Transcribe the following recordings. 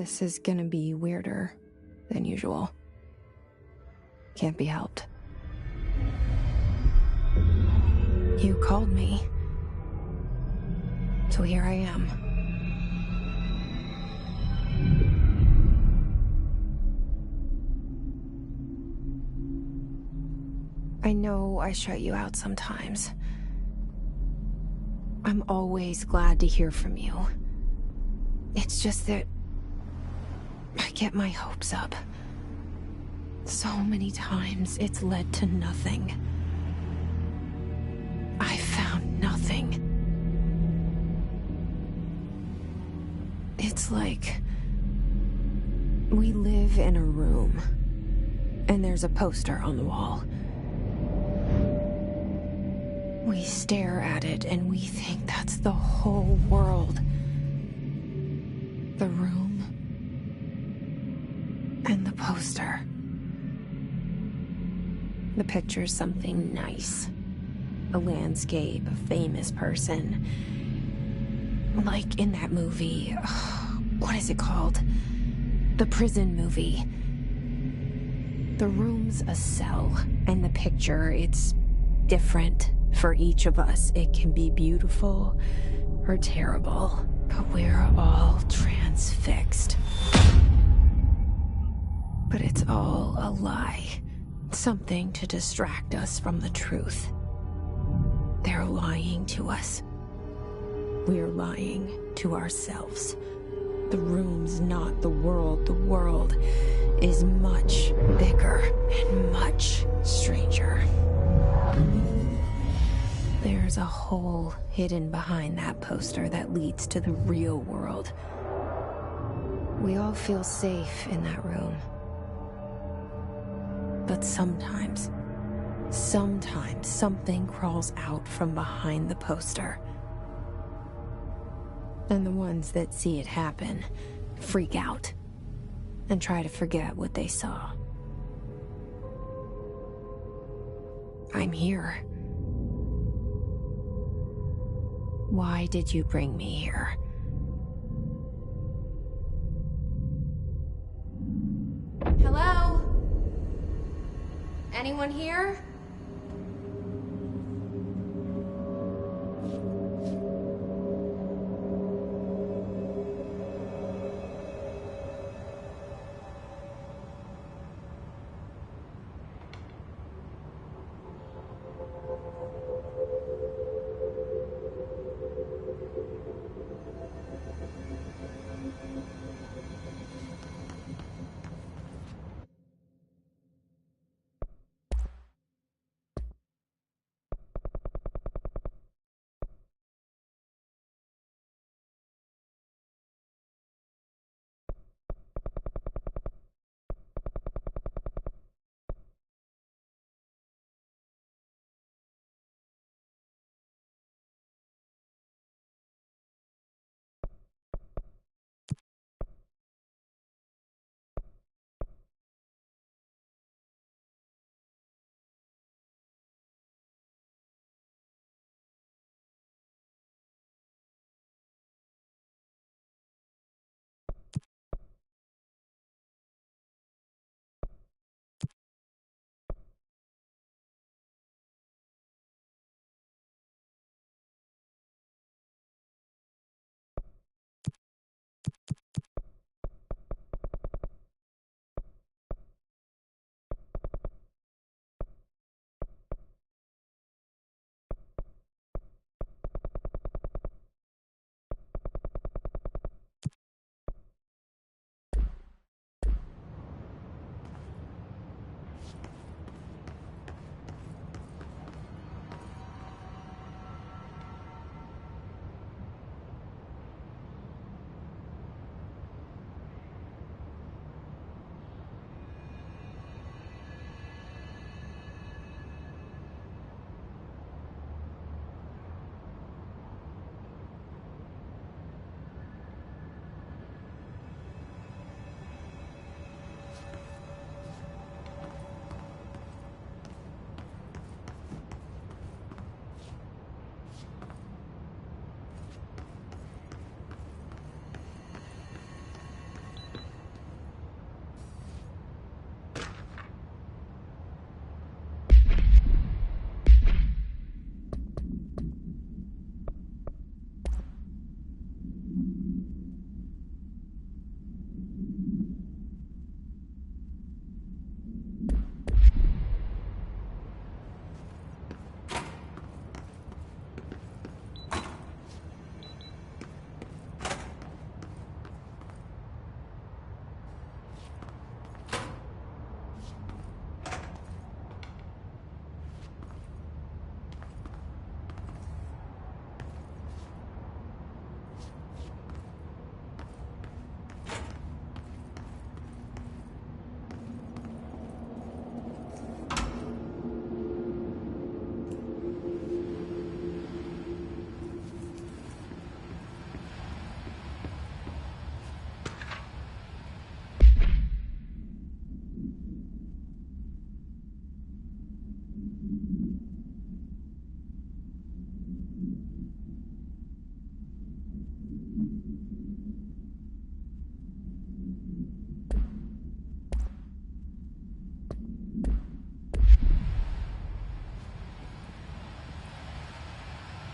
This is gonna be weirder than usual. Can't be helped. You called me. So here I am. I know I shut you out sometimes. I'm always glad to hear from you. It's just that I get my hopes up. So many times it's led to nothing. I found nothing. It's like we live in a room, and there's a poster on the wall. We stare at it and we think that's the whole world. The room and the poster. The picture's something nice. A landscape, a famous person. Like in that movie, what is it called? The prison movie. The room's a cell, and the picture, it's different for each of us. It can be beautiful or terrible, but we're all transfixed. But it's all a lie. Something to distract us from the truth. They're lying to us. We're lying to ourselves. The room's not the world. The world is much bigger and much stranger. There's a hole hidden behind that poster that leads to the real world. We all feel safe in that room. But sometimes something crawls out from behind the poster. And the ones that see it happen freak out and try to forget what they saw. I'm here. Why did you bring me here? Hello? Anyone here?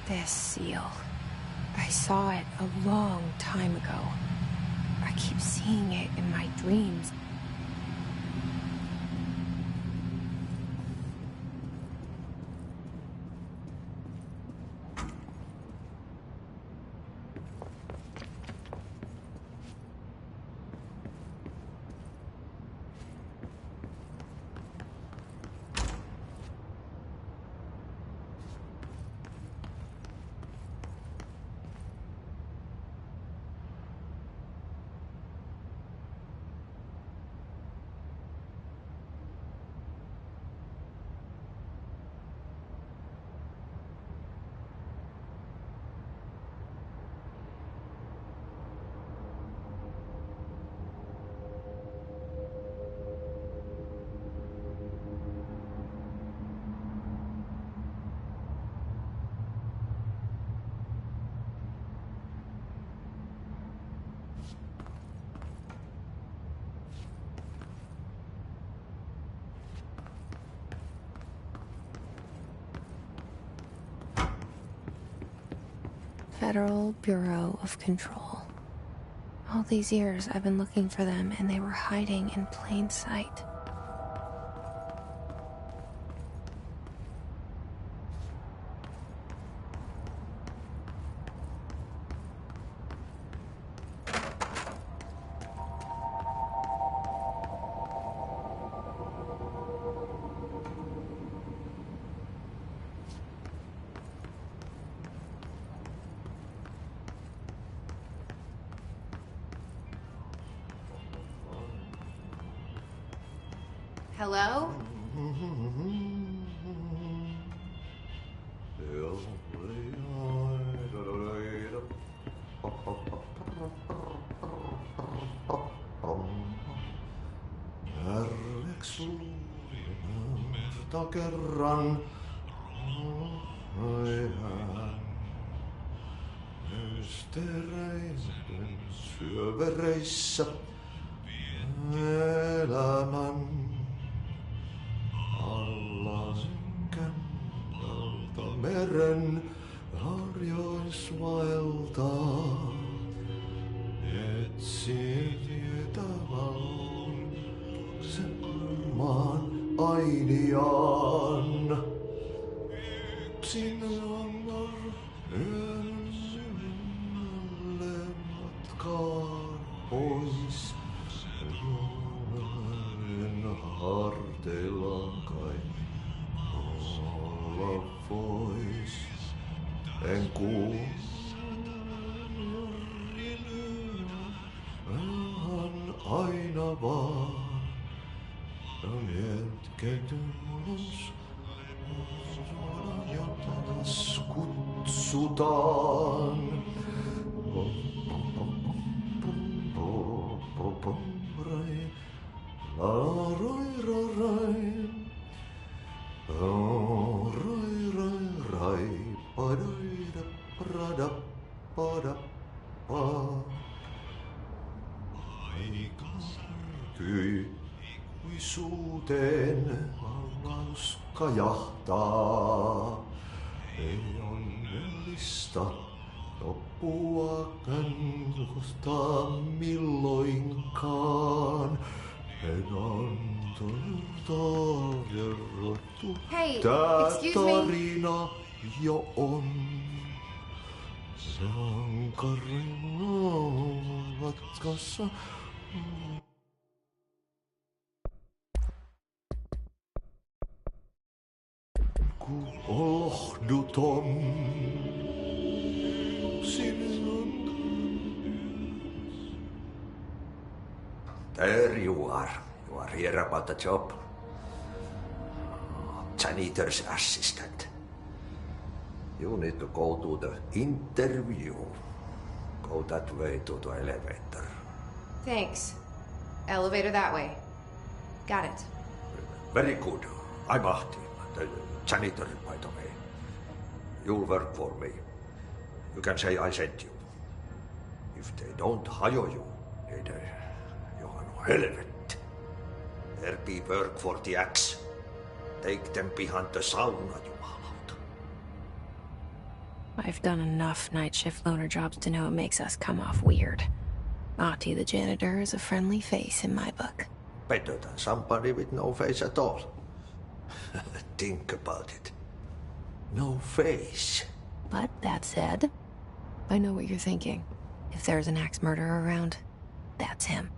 This seal. I saw it a long time ago. I keep seeing it in my dreams. Federal Bureau of Control. All these years I've been looking for them, and they were hiding in plain sight. Hello? Kerran Ystereiden syövereissä elämän alla synkän meren harjoisvaeltaa. Etsi tietä sen maan ainiaan. Yksin on yön syvemmälle matkaan pois. Luoden harteilla kai olla vois. En kuulu vähän aina vaan. On hetket ulos, jota taas kutsutaan. Rai, la roi rai, rai rai, padaida prada pada pa. Aika kyi. Ikuisuuteen vallaus kajahtaa. Ei onnellista loppuakaan kohtaa milloinkaan. En antanut kerrottu. Hey, tää excuse me? tarina jo on. Sankarina matkassa. Lohduton sinun. There you are. You are here about the job. Janitor's assistant. You need to go to the interview. Go that way to the elevator. Thanks. Elevator that way. Got it. Very good. I'm Ahti. The janitor, by the way. You'll work for me. You can say I sent you. If they don't hire you, niin Johan helvet. There be work for the axe. Take them behind the sauna, jumalauta. I've done enough night shift loner jobs to know it makes us come off weird. Ahti the janitor is a friendly face in my book. Better than somebody with no face at all. Think about it. No face. But that said, I know what you're thinking. If there's an axe murderer around, that's him.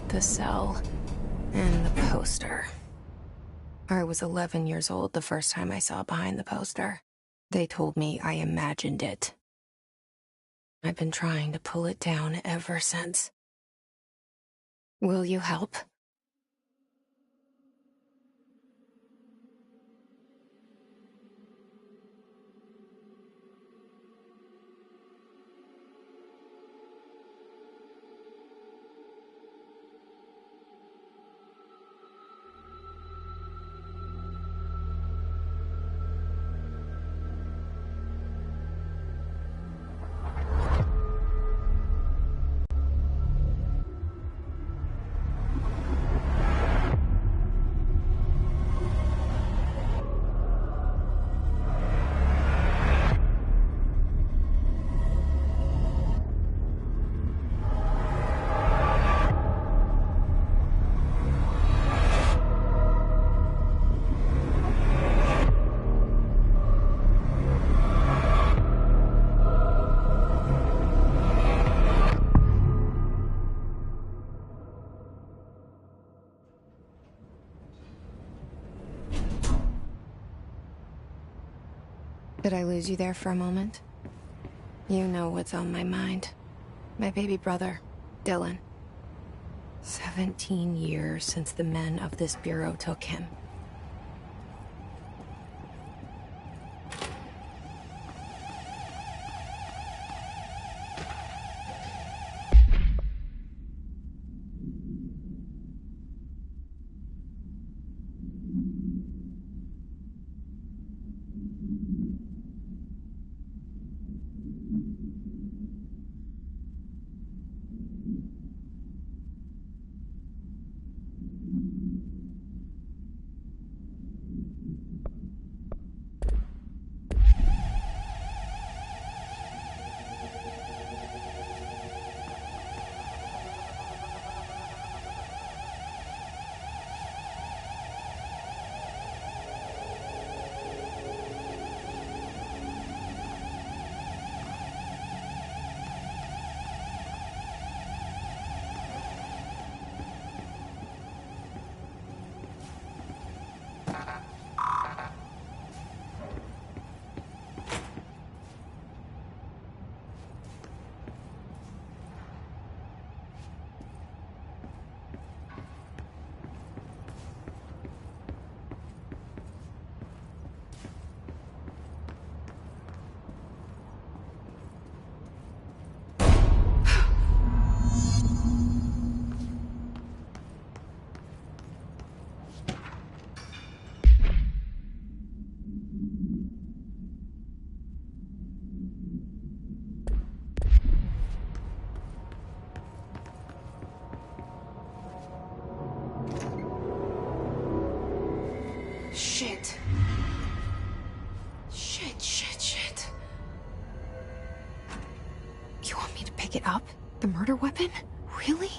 The cell and the poster. I was 11 years old the first time I saw behind the poster. They told me I imagined it. I've been trying to pull it down ever since. Will you help? Did I lose you there for a moment? You know what's on my mind. My baby brother, Dylan. 17 years since the men of this bureau took him. Shit. Shit. You want me to pick it up? The murder weapon? Really?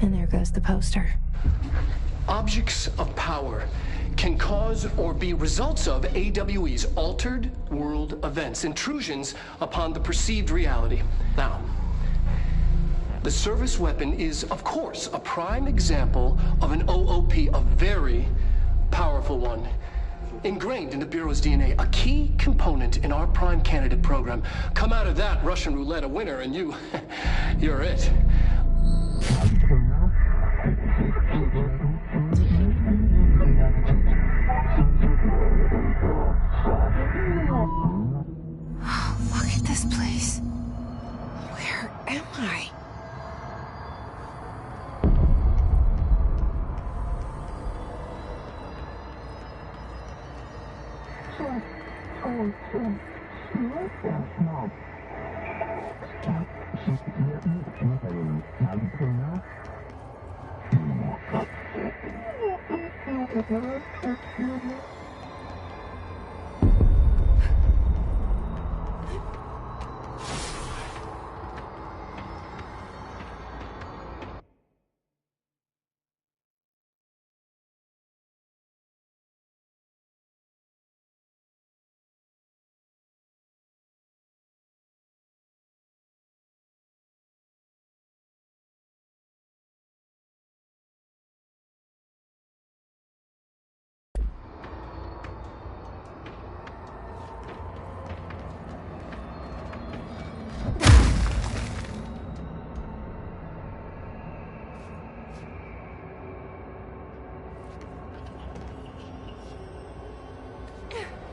And there goes the poster. Objects of power can cause or be results of AWE's altered world events, intrusions upon the perceived reality. Now, the service weapon is, of course, a prime example of an OOP, a very powerful one, ingrained in the Bureau's DNA, a key component in our prime candidate program. Come out of that Russian roulette a winner, and you're it. Look at this place. Where am I?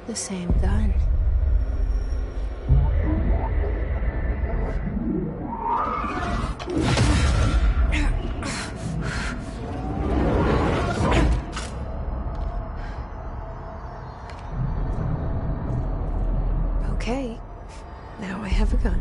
The same gun. Okay, now I have a gun.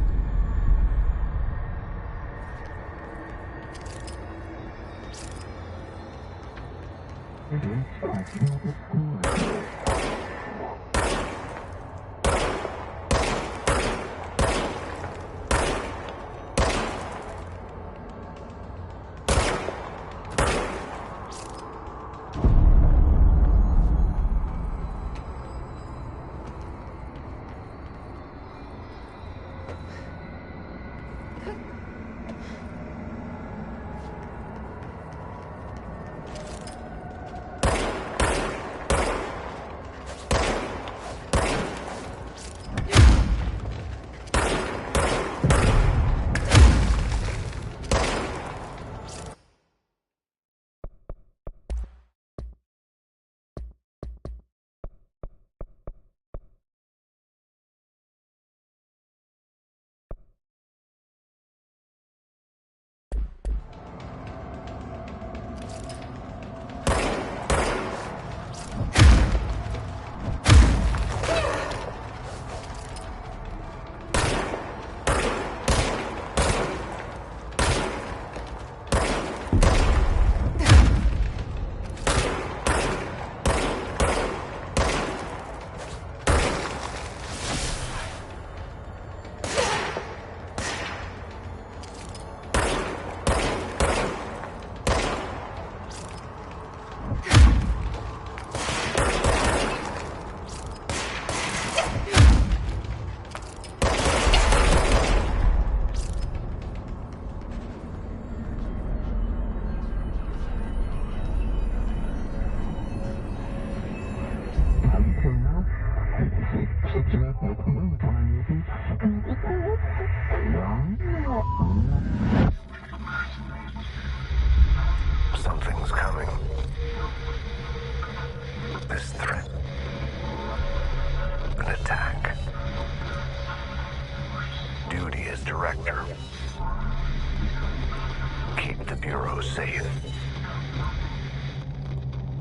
hero safe.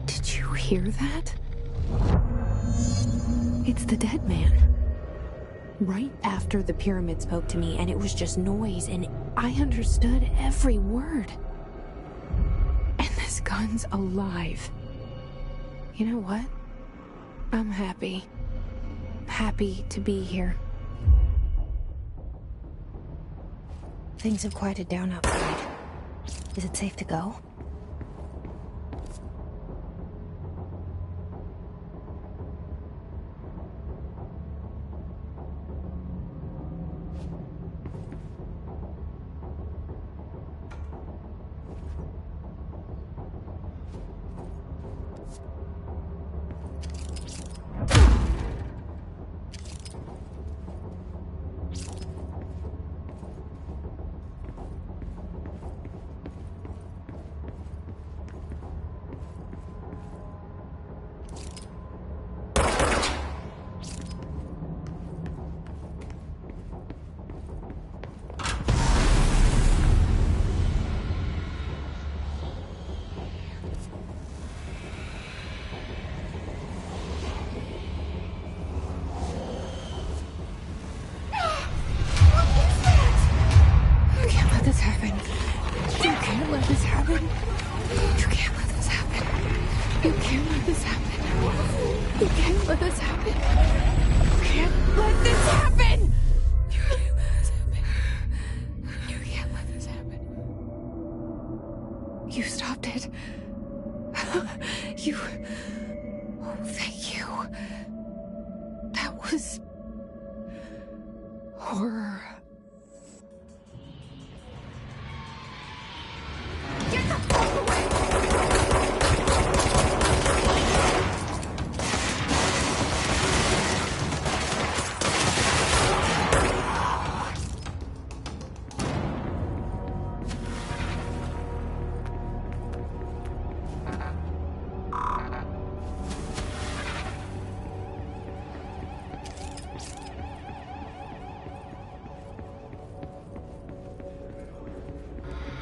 Did you hear that? It's the dead man. Right after the pyramid spoke to me, and it was just noise, and I understood every word. And this gun's alive. You know what? I'm happy. Happy to be here. Things have quieted down outside. Is it safe to go? You stopped it. You... Oh, thank you. That was... horror. Get the fuck away!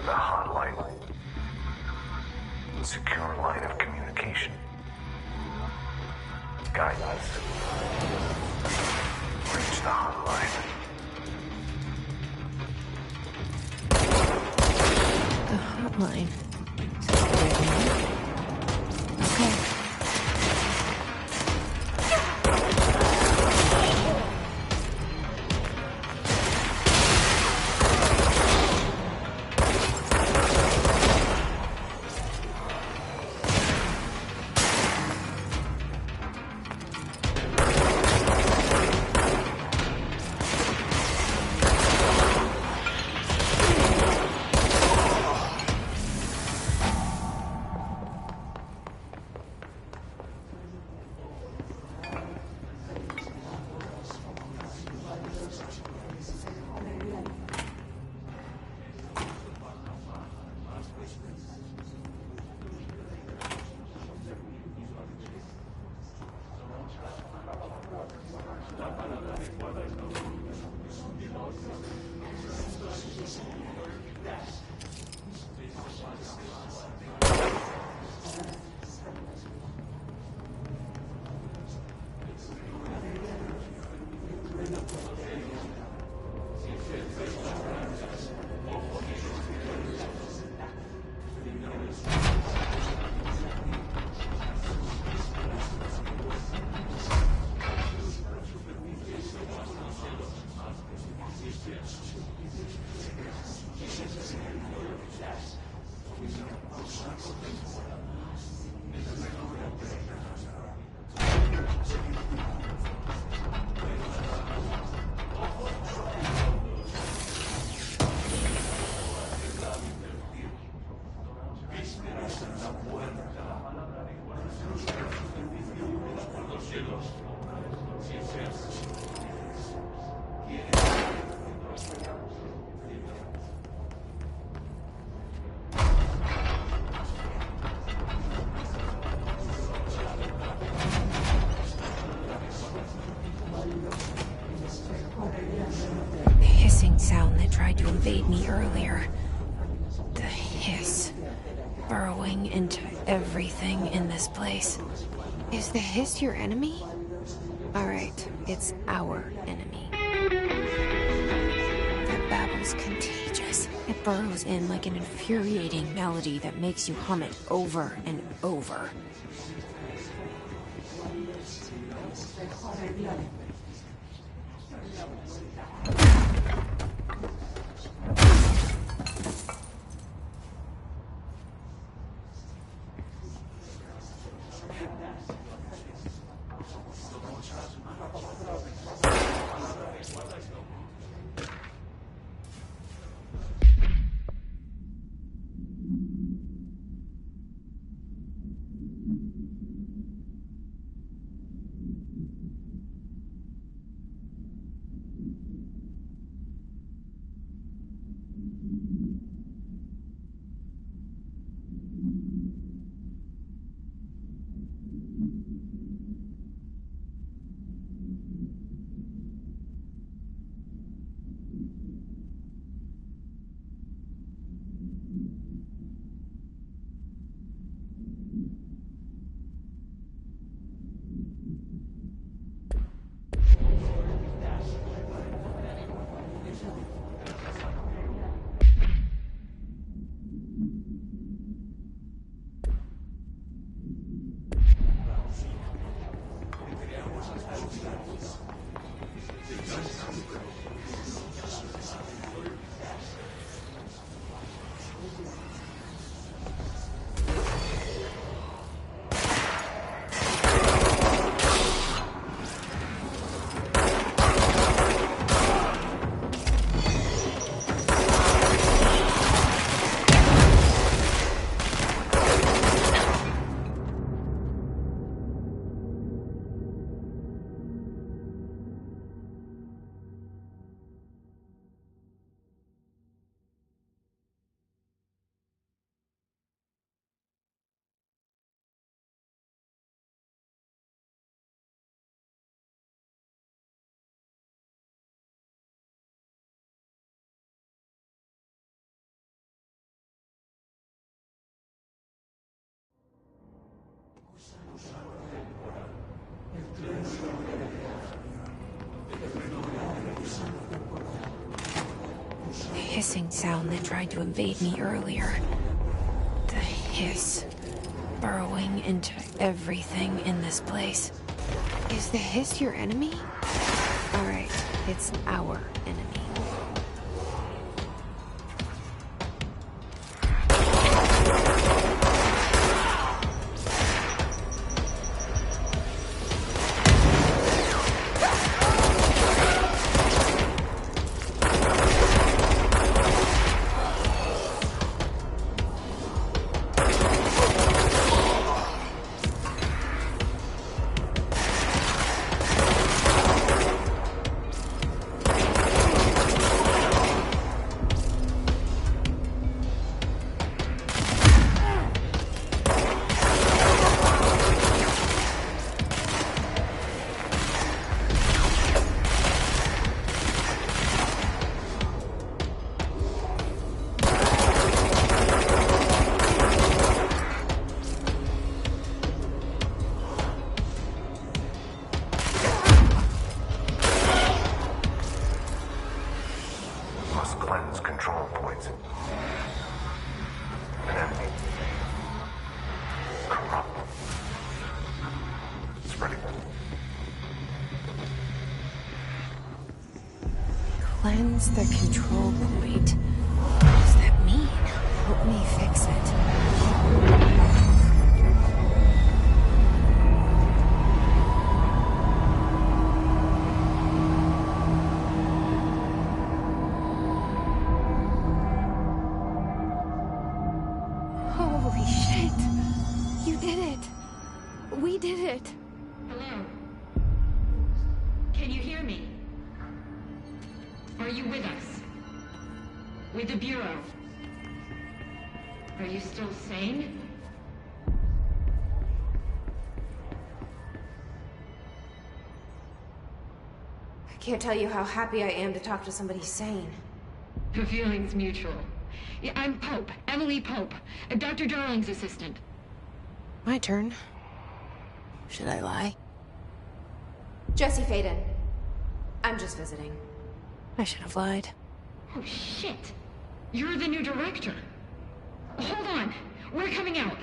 The hotline. Secure line of communication. Guidance. Reach the hotline. The hotline. Okay. Hissing sound that tried to invade me earlier. The hiss. burrowing into everything in this place. Is the Hiss your enemy? Alright, it's our enemy. That babble's contagious. It burrows in like an infuriating melody that makes you hum it over and over. The hissing sound that tried to invade me earlier. The hiss. Burrowing into everything in this place. Is the Hiss your enemy? Alright, it's our enemy. Cleanse control points. An enemy. Corrupt. Spreading. Cleanse the control point. What does that mean? Help me fix it. Holy shit! You did it! We did it! Hello? Can you hear me? Are you with us? With the Bureau? Are you still sane? I can't tell you how happy I am to talk to somebody sane. The feeling's mutual. Yeah, I'm Pope. Emily Pope. Dr. Darling's assistant. My turn. Should I lie? Jesse Faden. I'm just visiting. I should have lied. Oh, shit. You're the new director. Hold on. We're coming out.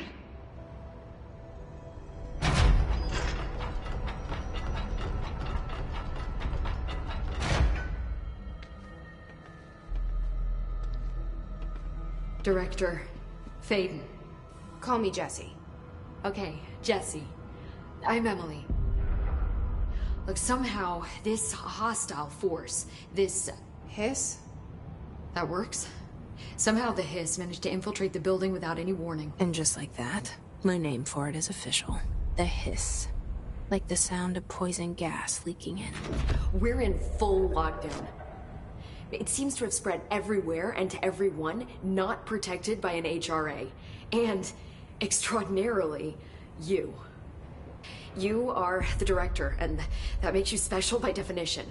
Director Faden. Call me Jesse. Okay, Jesse. I'm Emily. Look, somehow this hostile force, this... Hiss? That works? Somehow the Hiss managed to infiltrate the building without any warning. And just like that, my name for it is official. The Hiss. Like the sound of poison gas leaking in. We're in full lockdown. It seems to have spread everywhere and to everyone not protected by an HRA. And, extraordinarily, you. You are the director, and that makes you special by definition.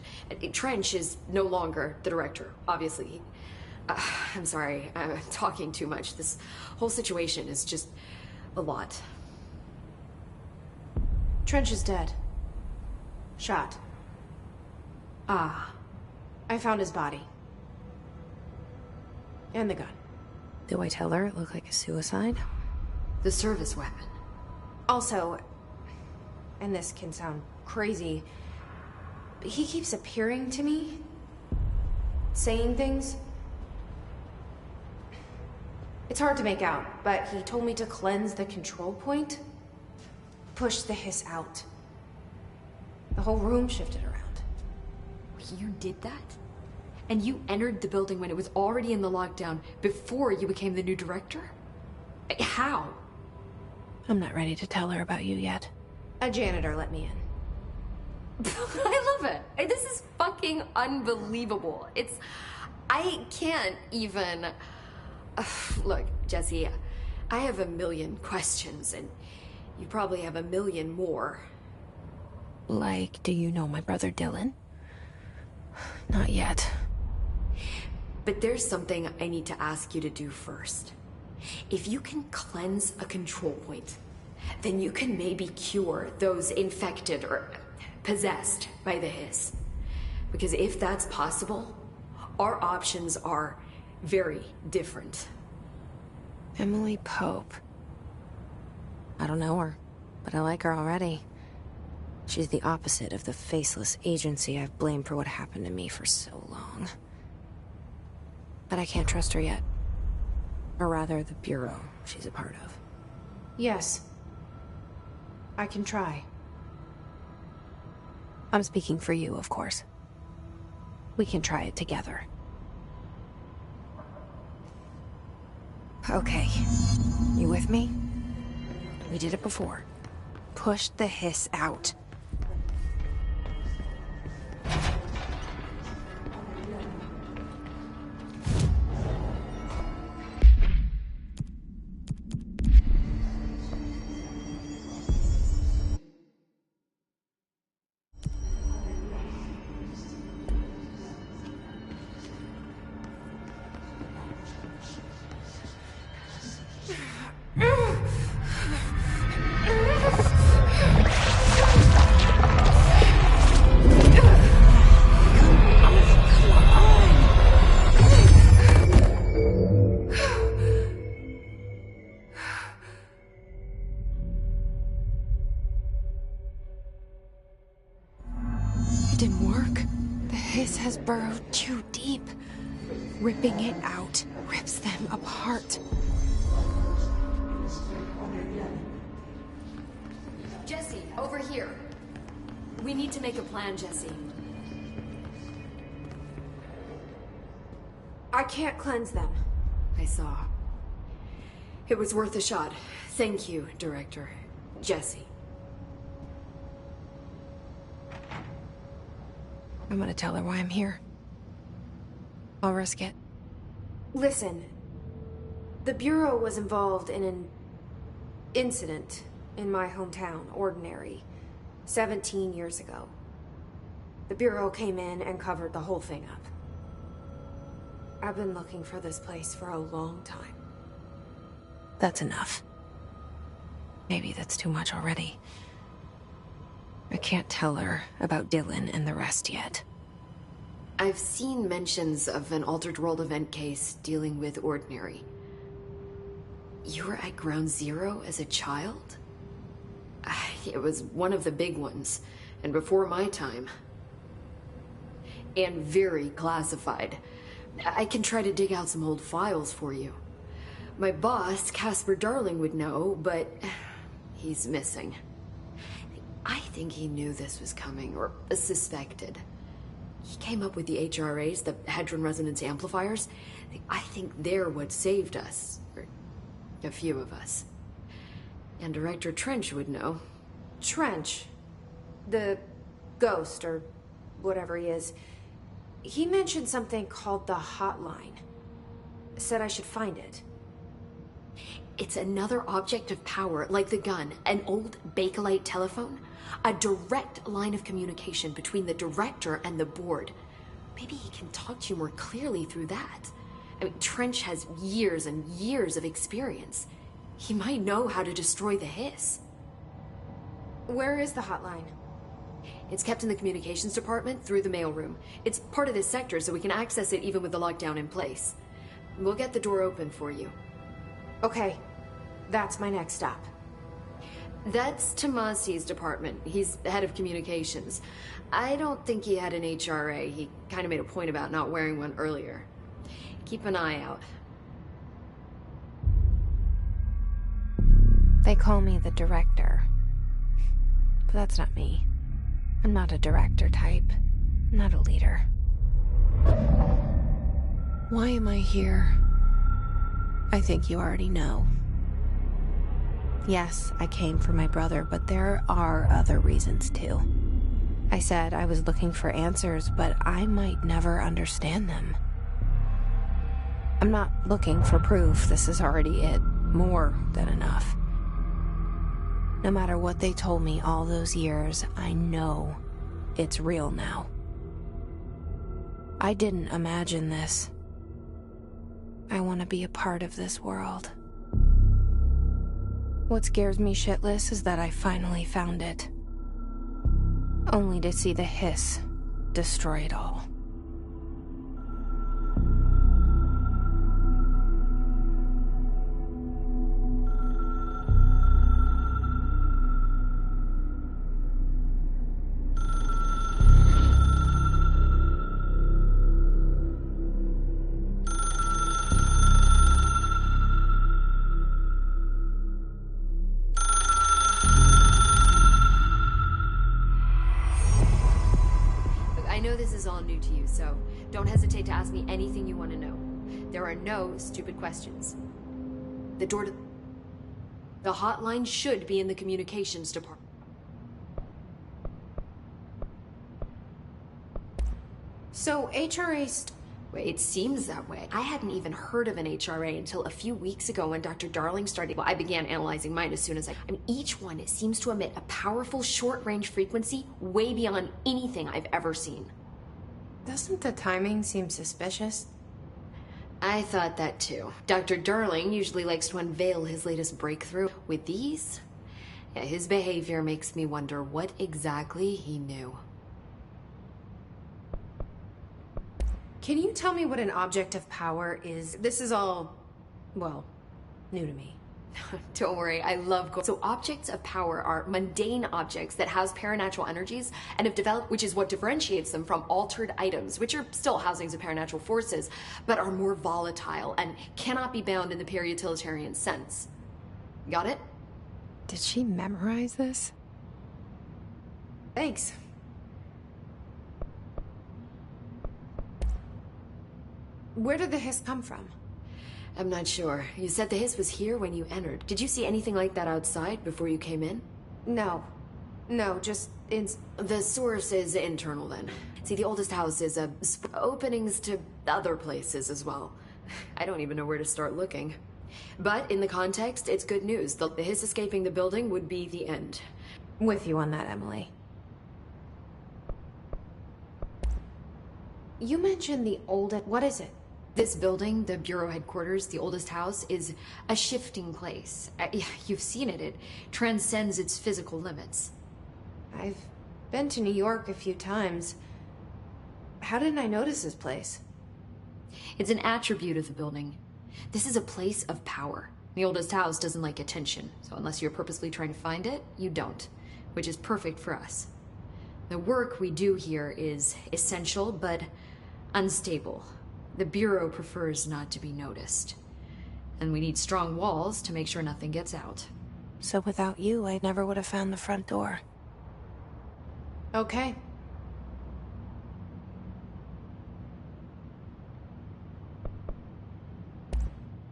Trench is no longer the director, obviously. I'm sorry, I'm talking too much. This whole situation is just a lot. Trench is dead. Shot. Ah. I found his body. And the gun. Do I tell her it looked like a suicide? The service weapon. Also, and this can sound crazy, but he keeps appearing to me. Saying things. It's hard to make out, but he told me to cleanse the control point. Push the Hiss out. The whole room shifted around. You did that? And you entered the building when it was already in the lockdown before you became the new director? How? I'm not ready to tell her about you yet. A janitor let me in. I love it. This is fucking unbelievable. I can't even... Look, Jesse, I have a million questions, and you probably have a million more. Like, do you know my brother Dylan? Not yet. But there's something I need to ask you to do first. If you can cleanse a control point, then you can maybe cure those infected or possessed by the Hiss. Because if that's possible, our options are very different. Emily Pope. I don't know her, but I like her already. She's the opposite of the faceless agency I've blamed for what happened to me for so long. But I can't trust her yet. Or rather, the Bureau she's a part of. Yes. I can try. I'm speaking for you, of course. We can try it together. Okay. You with me? We did it before. Push the Hiss out. It didn't work. The Hiss has burrowed too deep. Ripping it out rips them apart. Jesse, over here. We need to make a plan, Jesse. I can't cleanse them. I saw. It was worth a shot. Thank you, Director. Jesse. I'm gonna tell her why I'm here. I'll risk it. Listen. The Bureau was involved in an incident in my hometown, Ordinary, 17 years ago. The Bureau came in and covered the whole thing up. I've been looking for this place for a long time. That's enough. Maybe that's too much already. I can't tell her about Dylan and the rest yet. I've seen mentions of an Altered World event case dealing with Ordinary. You were at Ground Zero as a child? It was one of the big ones, and before my time. And very classified. I can try to dig out some old files for you. My boss, Casper Darling, would know, but he's missing. I think he knew this was coming, or suspected. He came up with the HRAs, the Hadron Resonance Amplifiers. I think they're what saved us. Or a few of us. And Director Trench would know. Trench. The ghost, or whatever he is. He mentioned something called the Hotline. Said I should find it. It's another object of power, like the gun, an old Bakelite telephone. A direct line of communication between the director and the board. Maybe he can talk to you more clearly through that. I mean, Trench has years and years of experience. He might know how to destroy the Hiss. Where is the hotline? It's kept in the communications department through the mailroom. It's part of this sector, so we can access it even with the lockdown in place. We'll get the door open for you. Okay, that's my next stop. That's Tomasi's department. He's the head of communications. I don't think he had an HRA. He kind of made a point about not wearing one earlier. Keep an eye out. They call me the director. But that's not me. I'm not a director type. I'm not a leader. Why am I here? I think you already know. Yes, I came for my brother, but there are other reasons too. I said I was looking for answers, but I might never understand them. I'm not looking for proof. This is already it. More than enough. No matter what they told me all those years, I know it's real now. I didn't imagine this. I want to be a part of this world. What scares me shitless is that I finally found it. Only to see the Hiss destroy it all. All new to you, so don't hesitate to ask me anything you want to know. There are no stupid questions. The door to the hotline should be in the communications department. So HRA's... Wait, it seems that way. I hadn't even heard of an HRA until a few weeks ago when Dr. Darling started. Well, I began analyzing mine as soon as I mean, each one seems to emit a powerful short-range frequency way beyond anything I've ever seen. Doesn't the timing seem suspicious? I thought that too. Dr. Darling usually likes to unveil his latest breakthrough. With these, his behavior makes me wonder what exactly he knew. Can you tell me what an object of power is? This is all, well, new to me. Don't worry, I love So objects of power are mundane objects that house paranatural energies and have developed, which is what differentiates them from altered items, which are still housings of paranatural forces, but are more volatile and cannot be bound in the pure utilitarian sense. Got it? Did she memorize this? Thanks. Where did the Hiss come from? I'm not sure. You said the Hiss was here when you entered. Did you see anything like that outside before you came in? No. No, just in... The source is internal then. See, the oldest house is openings to other places as well. I don't even know where to start looking. But in the context, it's good news. The Hiss escaping the building would be the end. With you on that, Emily. You mentioned the oldest... What is it? This building, the Bureau headquarters, the oldest house, is a shifting place. You've seen it. It transcends its physical limits. I've been to New York a few times. How didn't I notice this place? It's an attribute of the building. This is a place of power. The oldest house doesn't like attention, so unless you're purposely trying to find it, you don't, which is perfect for us. The work we do here is essential, but unstable. The Bureau prefers not to be noticed. And we need strong walls to make sure nothing gets out. So without you, I never would have found the front door. Okay.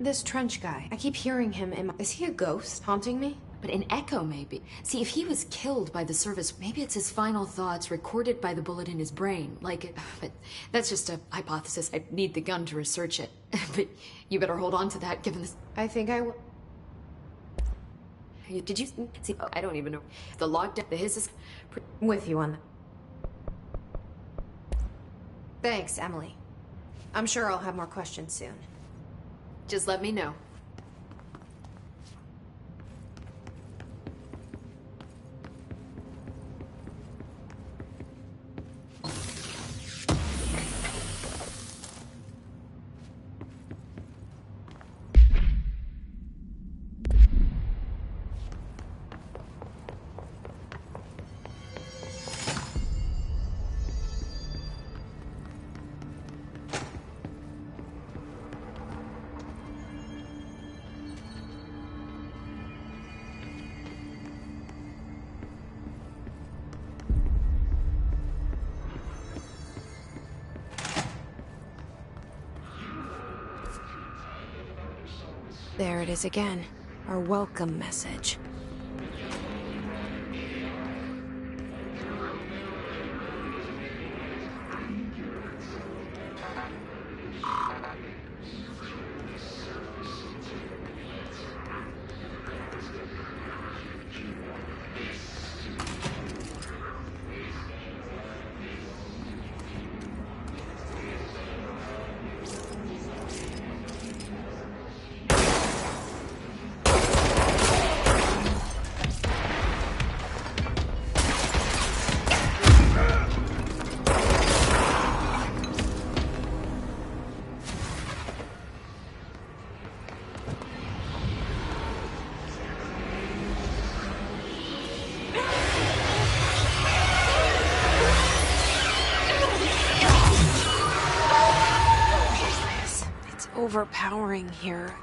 This Trench guy, I keep hearing him. Is he a ghost haunting me? But an echo, maybe. See, if he was killed by the service, maybe it's his final thoughts recorded by the bullet in his brain. But that's just a hypothesis. I need the gun to research it. But you better hold on to that, given this... I think I will. Did you see? I don't even know. The lockdown, the hiss is... With you on that. Thanks, Emily. I'm sure I'll have more questions soon. Just let me know. There it is again. Our welcome message. Overpowering here.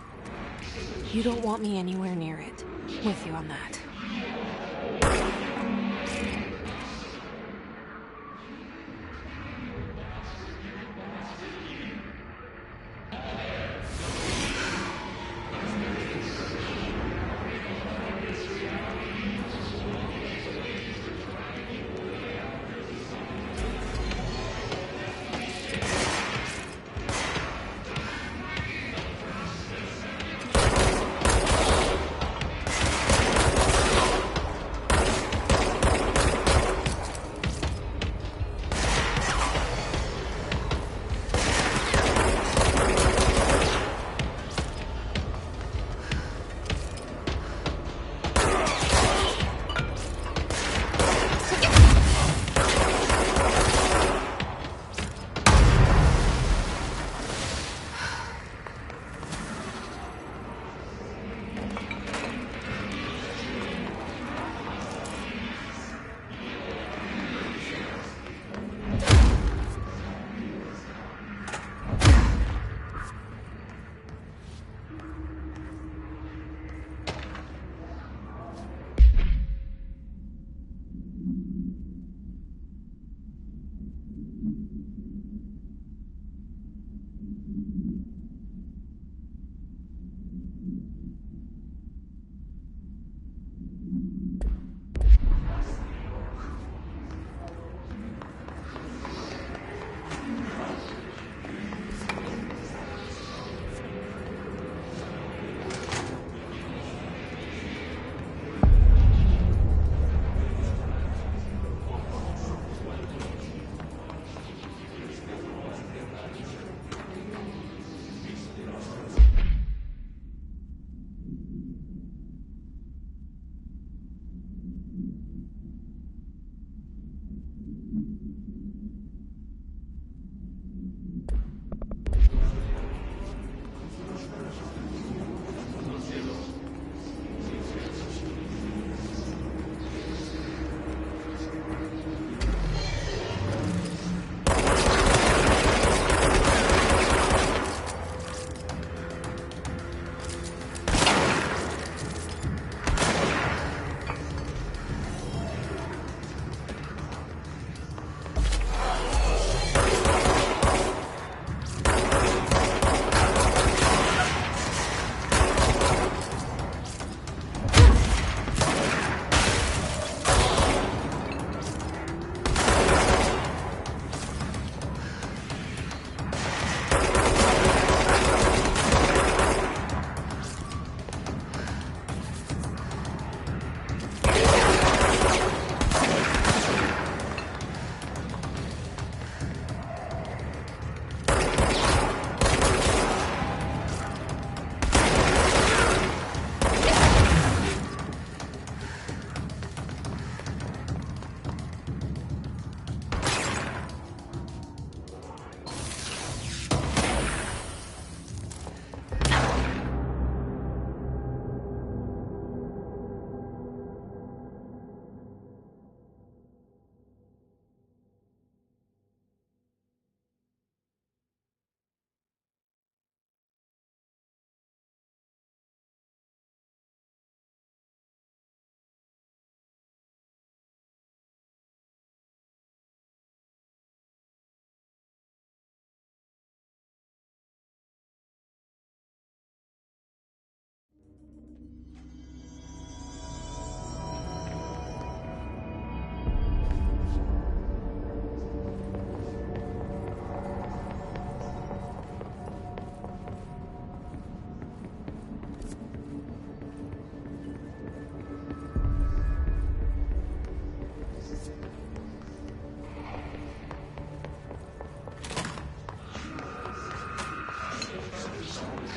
You don't want me anywhere near it. With you on that.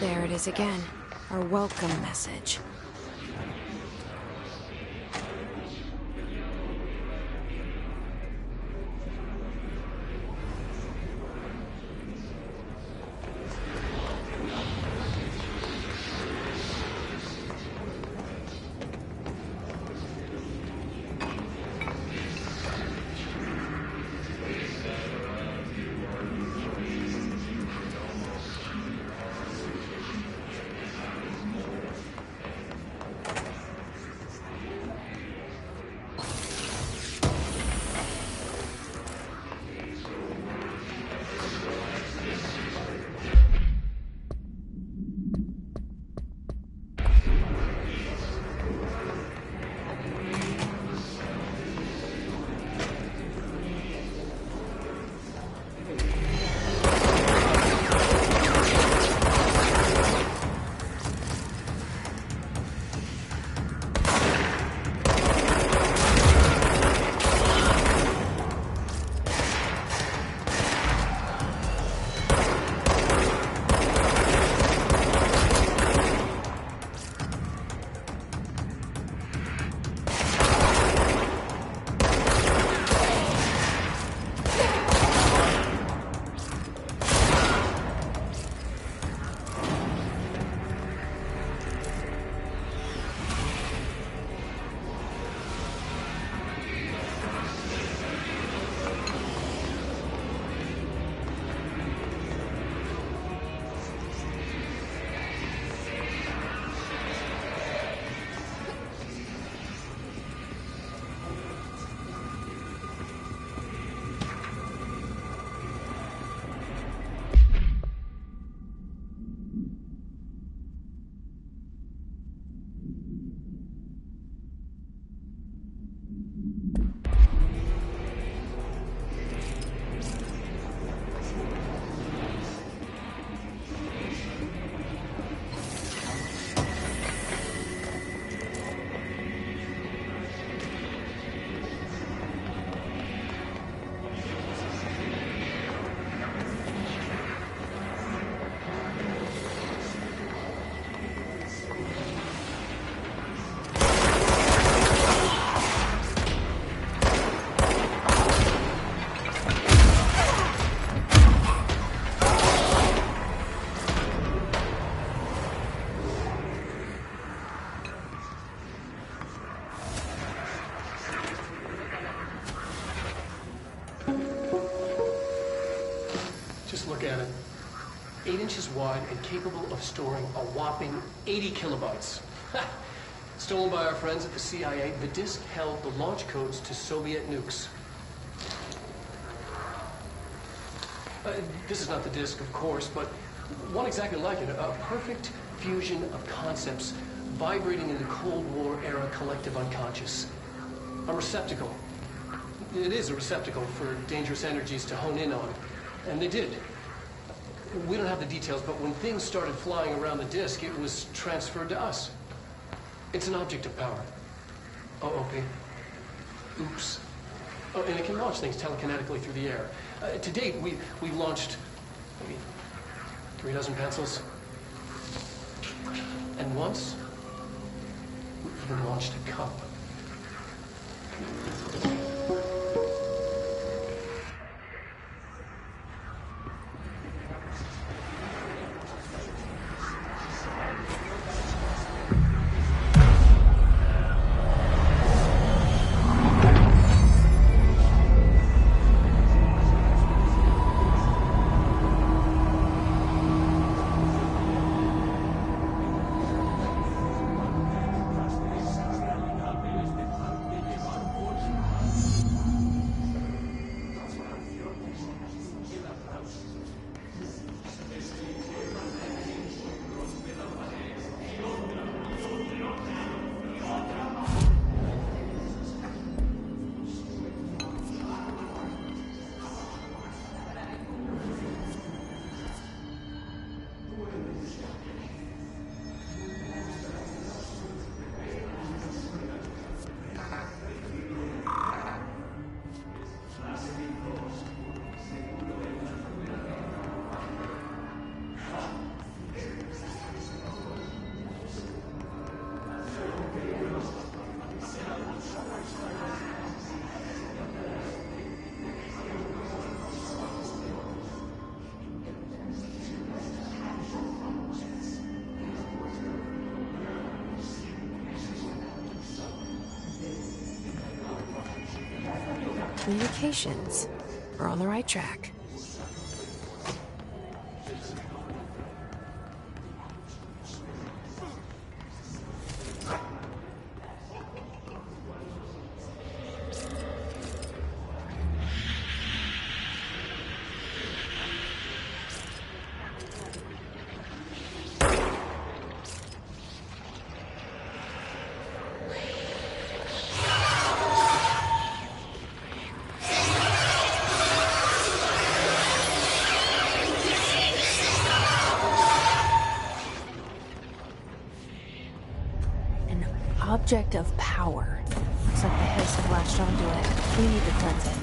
There it is again. Our welcome message. Just look at it. 8 inches wide and capable of storing a whopping 80 kilobytes. Stolen by our friends at the CIA, the disk held the launch codes to Soviet nukes. This is not the disk, of course, but one exactly like it. A perfect fusion of concepts vibrating in the Cold War era collective unconscious. A receptacle. It is a receptacle for dangerous energies to hone in on. And they did. We don't have the details, but when things started flying around the disk, it was transferred to us. It's an object of power. Oh, okay. Oops. Oh, and it can launch things telekinetically through the air. To date, we've launched maybe 3 dozen pencils. And once, we even launched a cup. Communications. We're on the right track. Object of power. Looks like the Hiss have latched onto it. We need to cleanse it.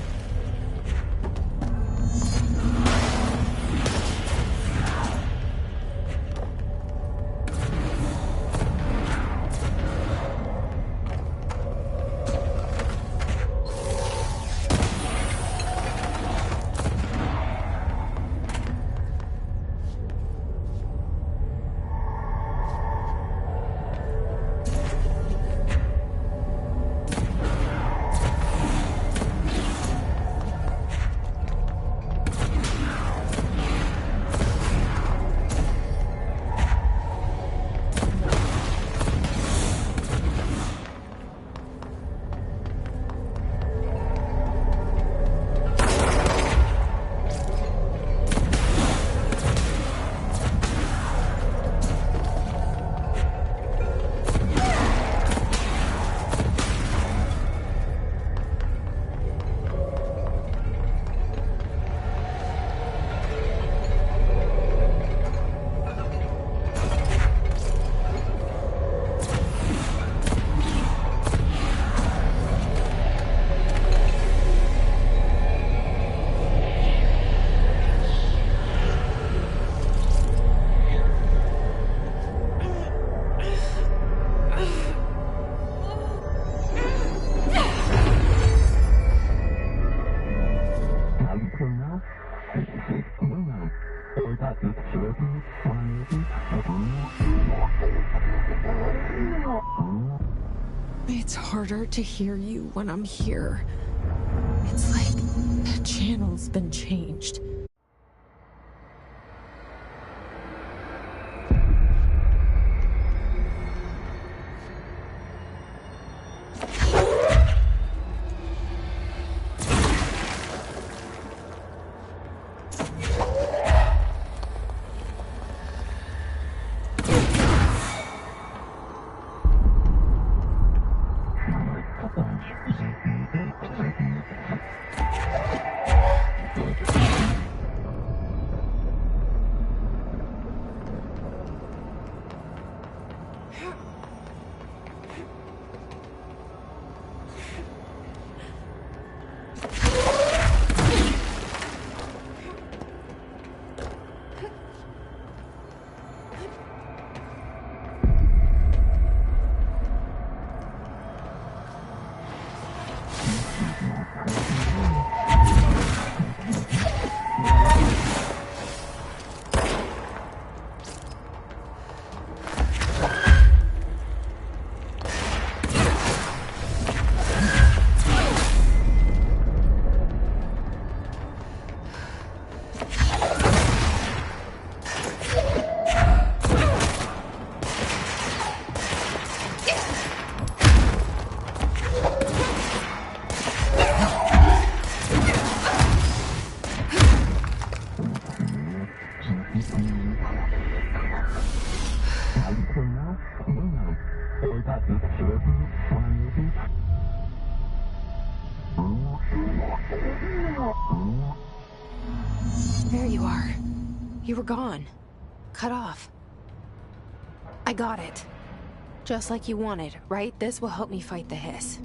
It's harder to hear you when I'm here. It's like the channel's been changed. There you are. You were gone. Cut off. I got it. Just like you wanted, right? This will help me fight the Hiss.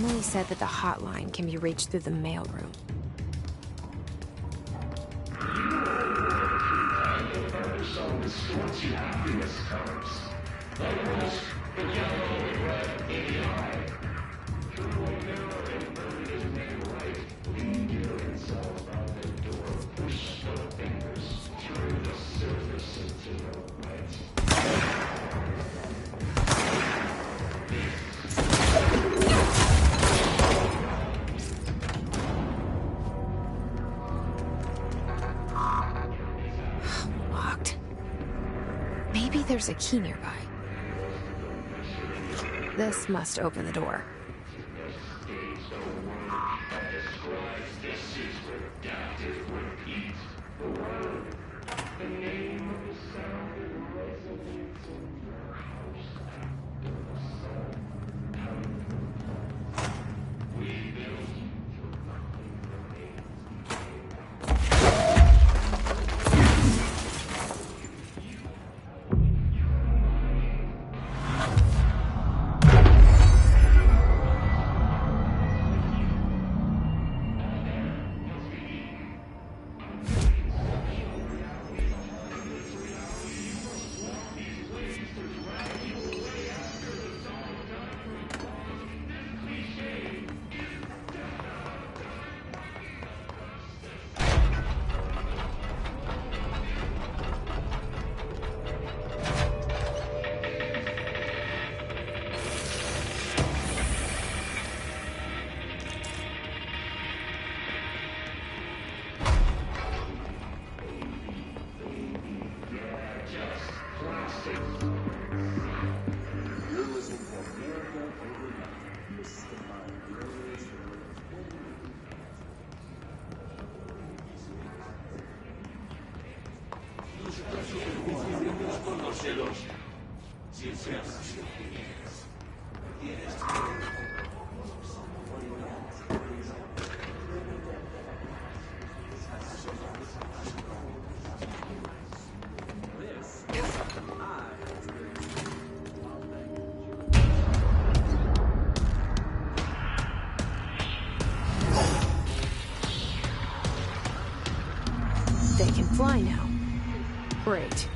Emily said that the hotline can be reached through the mailroom. Locked. Maybe there's a key nearby. This must open the door. They can fly now. Great.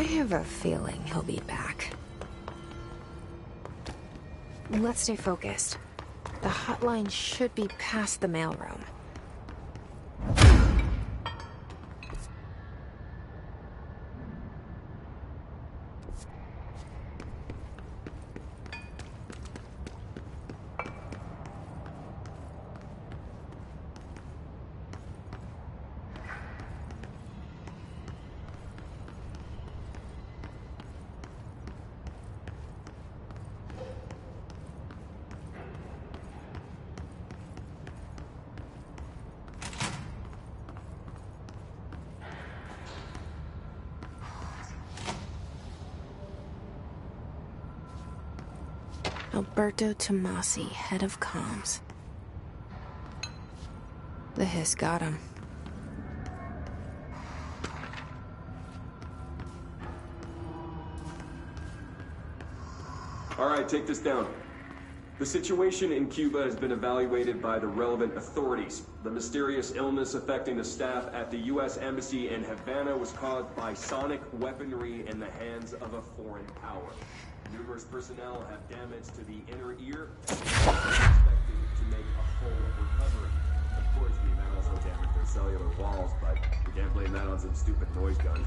have a feeling he'll be back. Let's stay focused. The hotline should be past the mailroom. Alberto Tomasi, head of comms. The hiss got him. All right, take this down. The situation in Cuba has been evaluated by the relevant authorities. The mysterious illness affecting the staff at the U.S. Embassy in Havana was caused by sonic weaponry in the hands of a foreign power. Numerous personnel have damage to the inner ear, expected to make a full recovery. Of course, we might also damage their cellular walls, but we can't blame that on some stupid noise gun.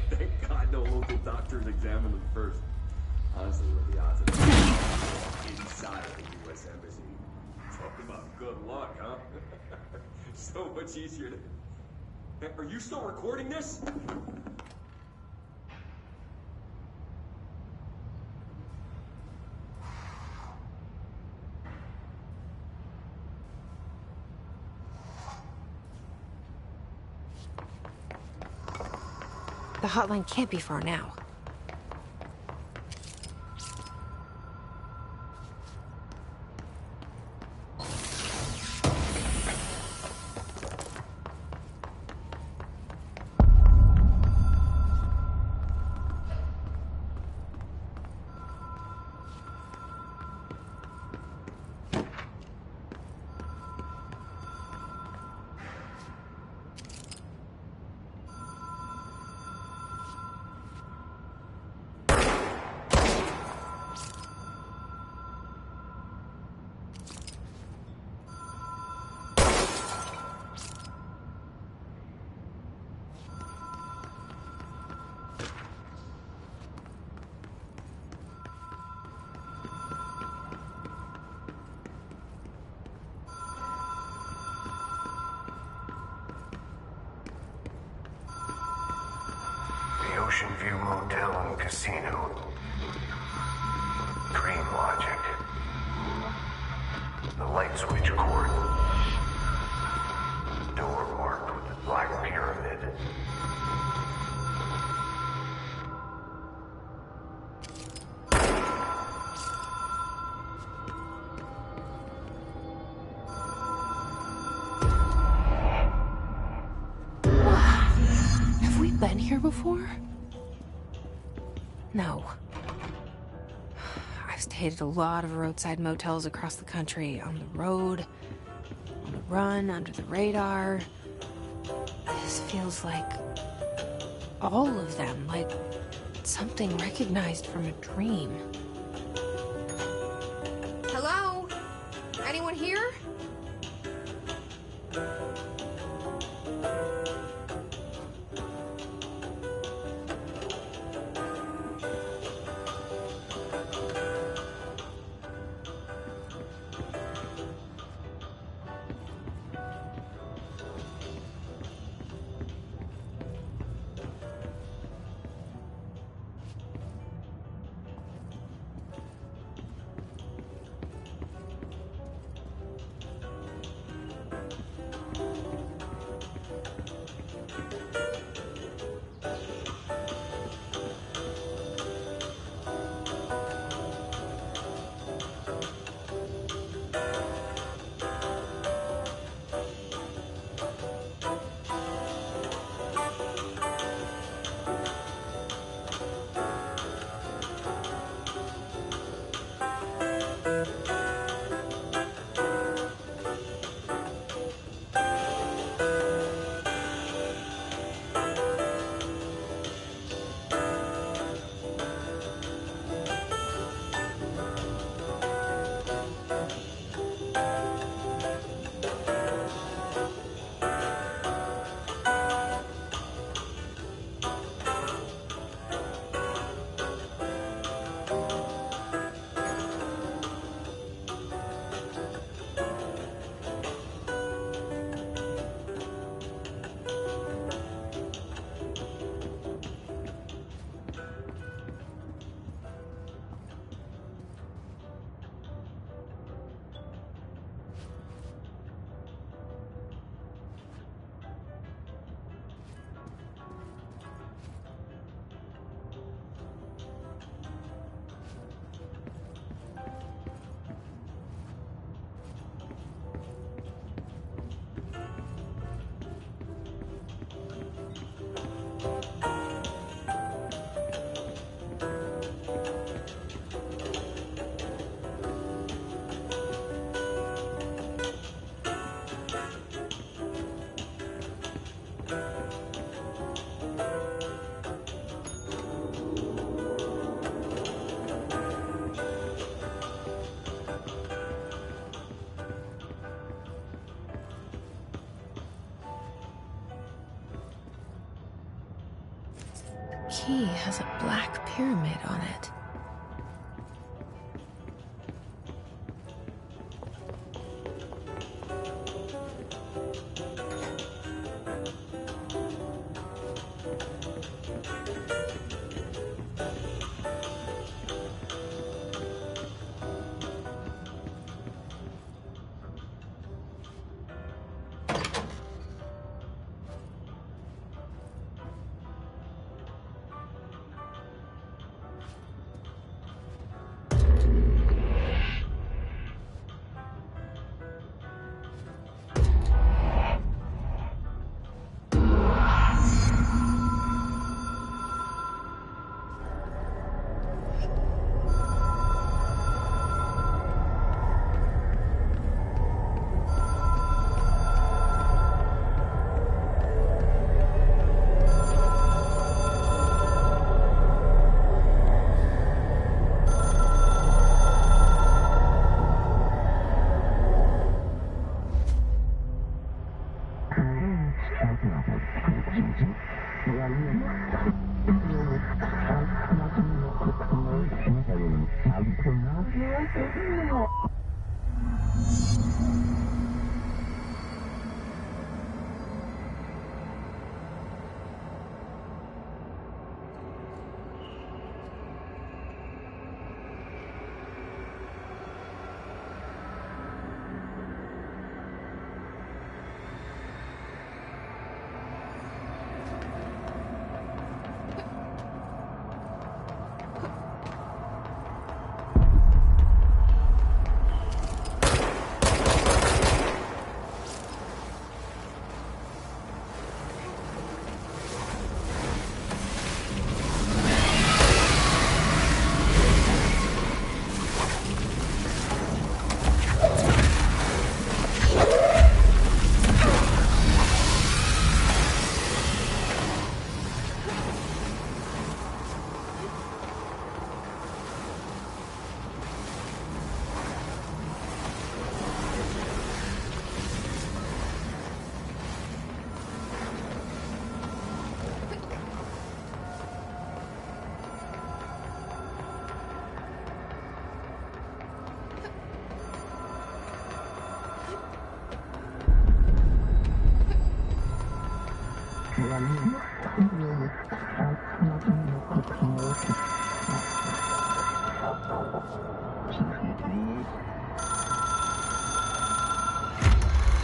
Thank God no local doctors examined them first. Honestly, what are the odds of that inside the U.S. Embassy? Talk about good luck, huh? So much easier to... Hey, are you still recording this? The hotline can't be far now. Ocean View Motel and Casino. Dream logic. The light switch cord. Door marked with the Black Pyramid. Have we been here before? No. I've stayed at a lot of roadside motels across the country, on the road, on the run, under the radar. This feels like all of them, like something recognized from a dream. Hello? Anyone here? Key has a black pyramid on it.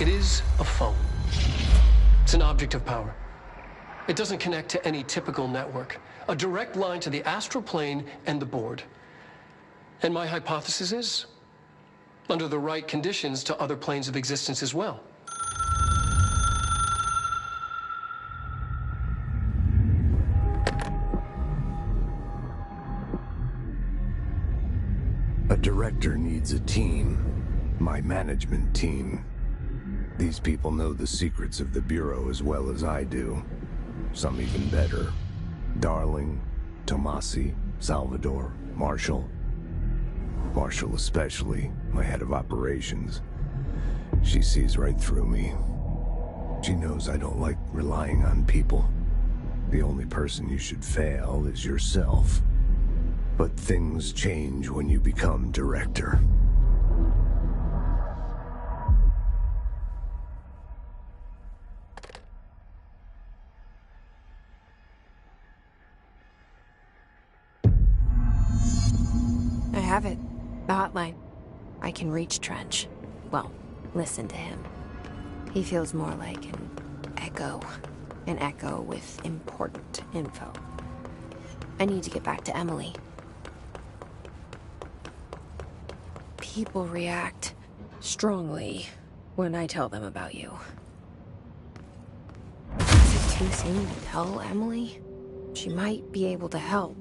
It is a phone. It's an object of power. It doesn't connect to any typical network. A direct line to the astral plane and the board. And my hypothesis is, under the right conditions, to other planes of existence as well. A director needs a team. My management team. These people know the secrets of the Bureau as well as I do. Some even better. Darling, Tomasi, Salvador, Marshall. Marshall especially, my head of operations. She sees right through me. She knows I don't like relying on people. The only person you should fail is yourself. But things change when you become director. I have it. The hotline. I can reach Trench. Well, listen to him. He feels more like an echo. An echo with important info. I need to get back to Emily. People react strongly when I tell them about you. Is it too soon to tell Emily? She might be able to help.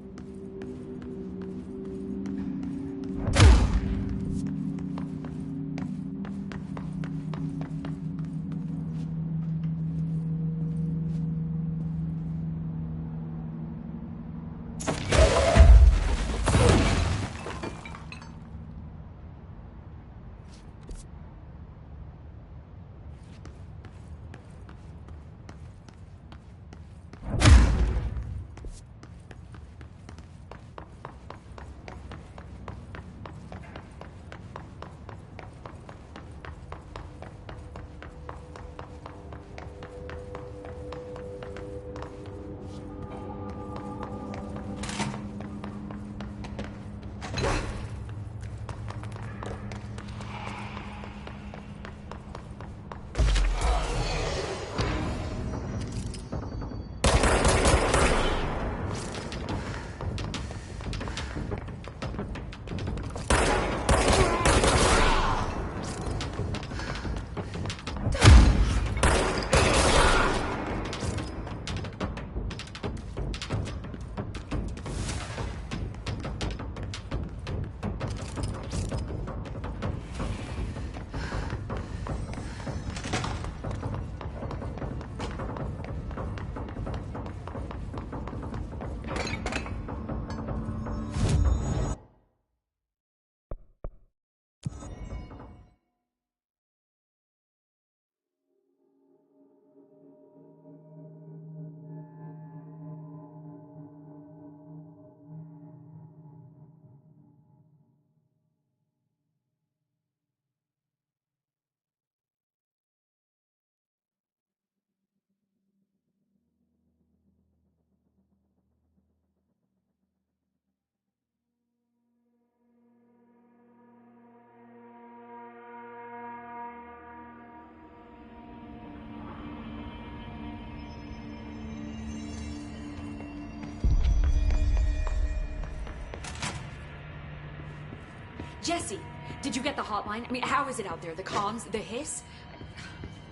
Jesse, did you get the hotline? I mean, how is it out there? The comms, the hiss?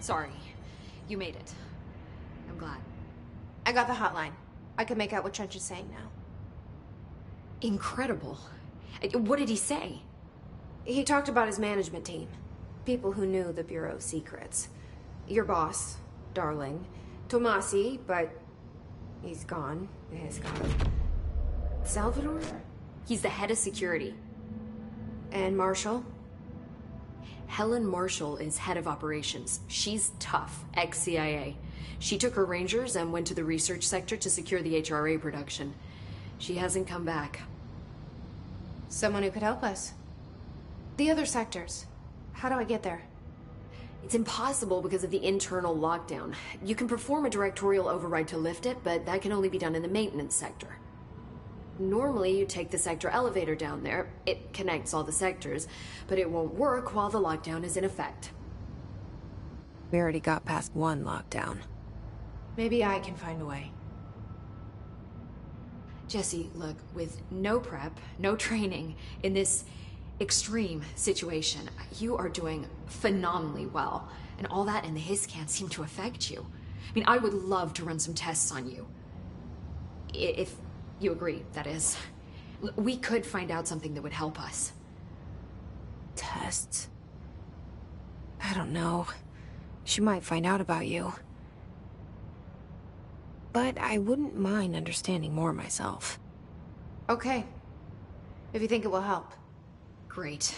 Sorry, you made it. I'm glad. I got the hotline. I can make out what Trench is saying now. Incredible. What did he say? He talked about his management team. People who knew the Bureau's secrets. Your boss, Darling. Tomasi, but he's gone. He's gone. Salvador? He's the head of security. And Marshall? Helen Marshall is head of operations. She's tough, ex-CIA. She took her Rangers and went to the research sector to secure the HRA production. She hasn't come back. Someone who could help us. The other sectors. How do I get there? It's impossible because of the internal lockdown. You can perform a directorial override to lift it, but that can only be done in the maintenance sector. Normally, you take the sector elevator down there. It connects all the sectors, but it won't work while the lockdown is in effect. We already got past one lockdown. Maybe I can find a way. Jesse, look, with no prep, no training, in this extreme situation, you are doing phenomenally well. And all that and the hiss can't seem to affect you. I mean, I would love to run some tests on you. If you agree, that is. We could find out something that would help us. Tests? I don't know. She might find out about you. But I wouldn't mind understanding more myself. Okay. If you think it will help. Great.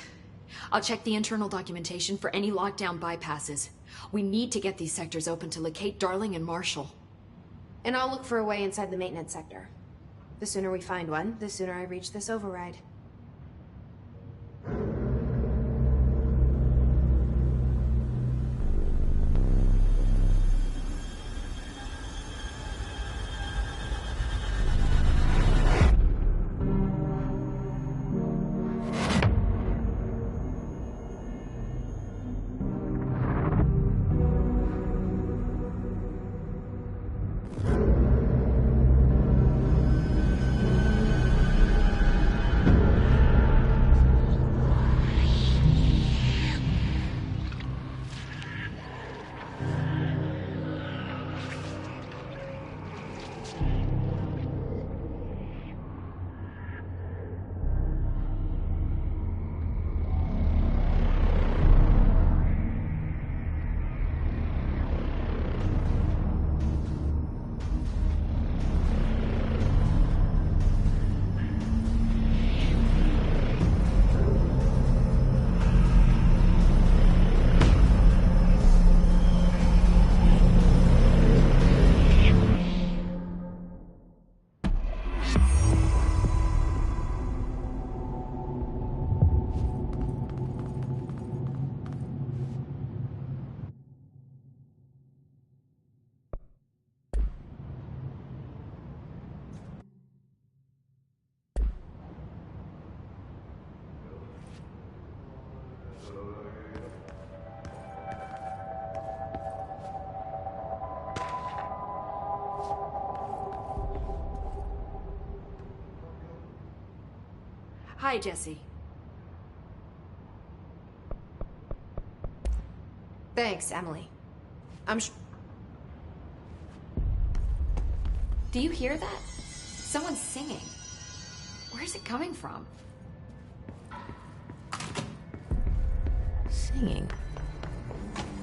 I'll check the internal documentation for any lockdown bypasses. We need to get these sectors open to locate Darling and Marshall. And I'll look for a way inside the maintenance sector. The sooner we find one, the sooner I reach this override. Hi, Jesse. Thanks, Emily. Do you hear that? Someone's singing. Where's it coming from? Singing.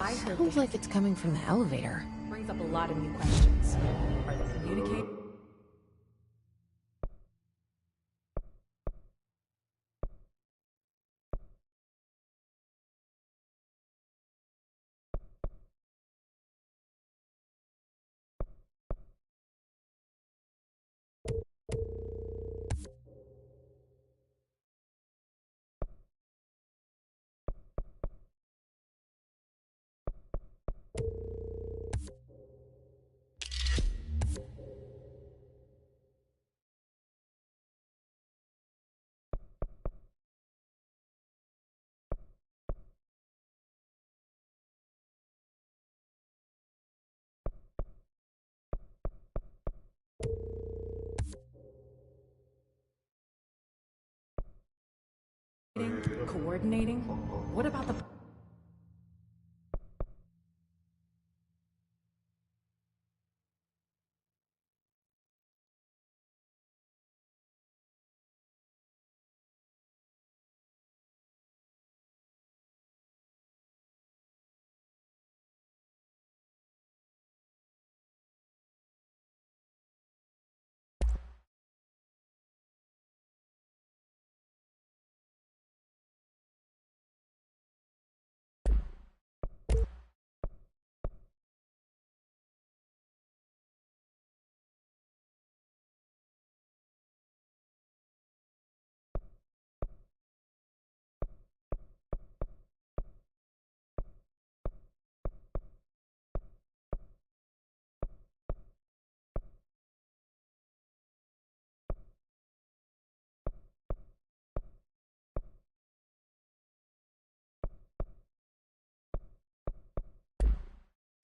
I heard Sounds like it's coming from the elevator. brings up a lot of new questions. Are they communicating? Coordinating? What about the...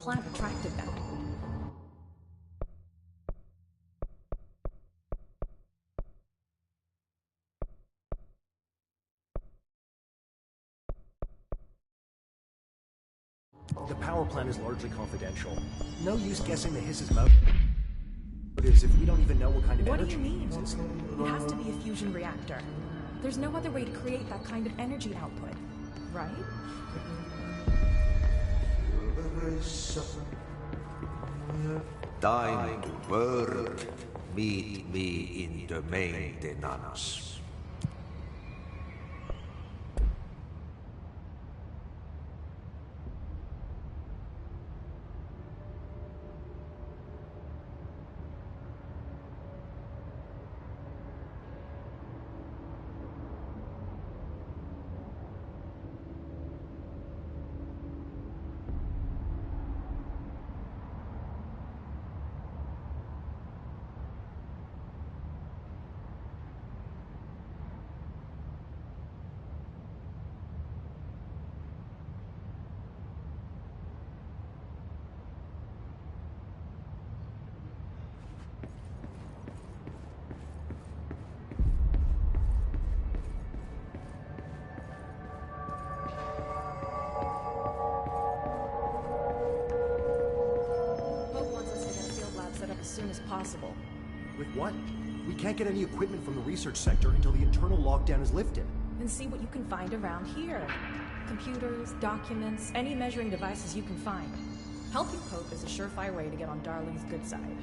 plant attracted them? The power plant is largely confidential. No use guessing the hiss's motives if we don't even know what kind of energy it uses. It has to be a fusion reactor. There's no other way to create that kind of energy output, right? Time to work. Meet me in the maintenance. Possible. With what? We can't get any equipment from the research sector until the internal lockdown is lifted. Then see what you can find around here. Computers, documents, any measuring devices you can find. Helping Pope is a surefire way to get on Darling's good side.